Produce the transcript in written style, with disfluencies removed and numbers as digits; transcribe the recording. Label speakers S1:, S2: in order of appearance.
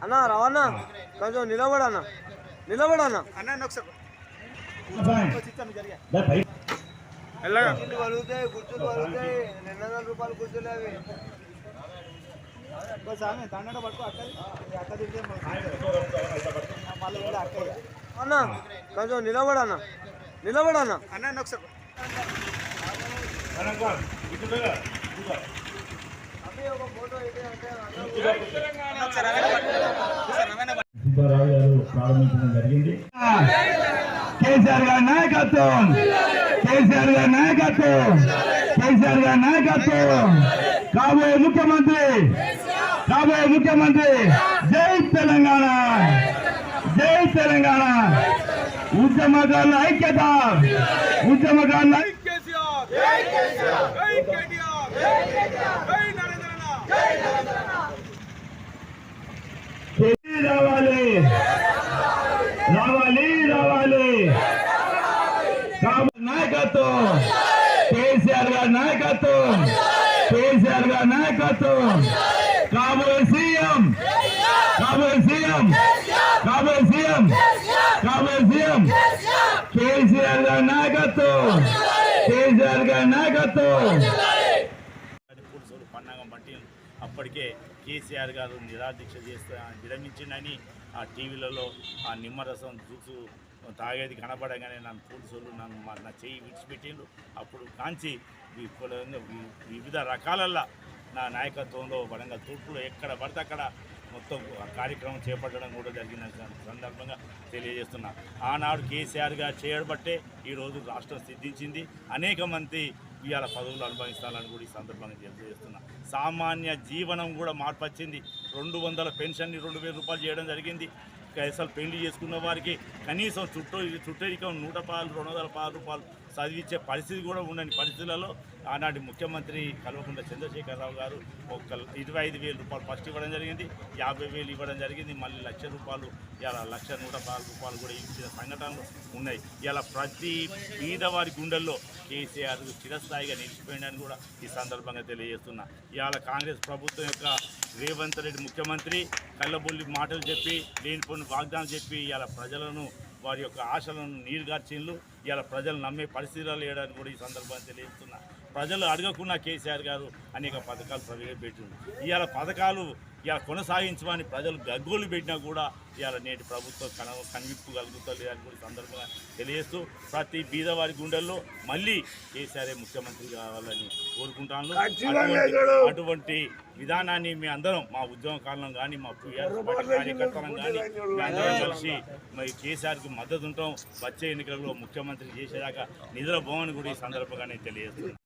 S1: అన్నా రావన్నా కొంచెం నిలబడన్నా నిలబడన్నా అన్న ఒకసారి వలుగుతాయి గుర్తులు వలుగుతాయి 200 రూపాయలు గుర్తులు అవి అన్నా కొంచెం నిలబడన్నా నిలబడన్నా అన్న ఒకసారి
S2: సుబ్బారావు గారు ప్రారంభించడం జరిగింది. కేసీఆర్ గారి నాయకత్వం, కేసీఆర్ గారి నాయకత్వం, కేసీఆర్ గారి నాయకత్వం, కాబోయే ముఖ్యమంత్రి, కాబోయే ముఖ్యమంత్రి. జై తెలంగాణ, జై తెలంగాణ. ఉద్యమకారుల ఐక్యత, ఉద్యమకారుల రావాలి రావాలి రావాలి. నాయకత్వం, కేసీఆర్ గారి నాయకత్వం, కేసీఆర్ గారి నాయకత్వం. కాబోయే సీఎం, కాబోయే సీఎం, కాబోయే సీఎం, కాబోయే సీఎం. కేసీఆర్ గారి నాయకత్వం, కేసీఆర్ గారి నాయకత్వం.
S3: పన్నాగం బట్టి అప్పటికే కేసీఆర్ గారు నిరాదీక్ష చేస్తే విరమించిండని ఆ టీవీలలో ఆ నిమ్మరసం జ్యూసు తాగేది కనపడగానే నన్ను పోలీసులు నా చెయ్యి విడిచిపెట్టిండు. అప్పుడు కాంచి వివిధ రకాలల్లో నా నాయకత్వంలో వరంగల్ తూర్పులో ఎక్కడ పడితే అక్కడ మొత్తం కార్యక్రమం చేపట్టడం కూడా జరిగిన సందర్భంగా తెలియజేస్తున్నా. ఆనాడు కేసీఆర్ గారు చేయబట్టే ఈరోజు రాష్ట్రం సిద్ధించింది. అనేక మంది ఇవాళ పదవులు అనుభవిస్తానని కూడా ఈ సందర్భంగా తెలియజేస్తున్నా. సామాన్య జీవనం కూడా మార్పు వచ్చింది. 200 పెన్షన్ని 2000 రూపాయలు చేయడం జరిగింది. అసలు పెళ్లి చేసుకున్న వారికి కనీసం చుట్టరికం 100 రూపాయలు చదివించే పరిస్థితి కూడా ఉండని పరిస్థితులలో ఆనాటి ముఖ్యమంత్రి కల్వకుంట్ల చంద్రశేఖరరావు గారు 25,000 రూపాయలు ఫస్ట్ ఇవ్వడం జరిగింది, 50,000 ఇవ్వడం జరిగింది. మళ్ళీ 1,00,000 రూపాయలు, ఇలా 1,110 రూపాయలు కూడా ఇచ్చిన సంఘటనలు ఉన్నాయి. ఇలా ప్రతి పేదవారి గుండెల్లో కేసీఆర్ చిరస్థాయిగా నిలిచిపోయిందని కూడా ఈ సందర్భంగా తెలియజేస్తున్నా. ఇవాళ కాంగ్రెస్ ప్రభుత్వం యొక్క రేవంత్ రెడ్డి ముఖ్యమంత్రి కళ్ళబొల్లి మాటలు చెప్పి లేనిపోయిన వాగ్దానం చెప్పి ఇవాళ ప్రజలను వారి యొక్క ఆశలను నీరుగార్చిండ్లు. ఇవాళ ప్రజలు నమ్మే పరిస్థితులు లేడని కూడా ఈ సందర్భంగా తెలియజేస్తున్నా. ప్రజలు అడగకుండా కేసీఆర్ గారు అనేక పథకాలు ప్రవేశపెట్టిండు. ఇవాళ పథకాలు ఇలా కొనసాగించమని ప్రజలు గగ్గోలు పెట్టినా కూడా ఇవాళ నేటి ప్రభుత్వం కనివిప్పు కలుగుతుంది అని కూడా సందర్భంగా తెలియజేస్తూ ప్రతి బీదవారి గుండెల్లో మళ్ళీ కేసీఆర్ ముఖ్యమంత్రి కావాలని కోరుకుంటాను. అటువంటి విధానాన్ని మీ అందరం మా ఉద్యమ కాలంలో కానీ మా కార్యకర్తలం కానీ మీ అందరం కలిసి మరి కేసీఆర్కి మద్దతు ఉంటాం. వచ్చే ఎన్నికలలో ముఖ్యమంత్రి చేసేదాకా నిద్రపోవని కూడా ఈ సందర్భంగా నేను తెలియజేస్తున్నాను.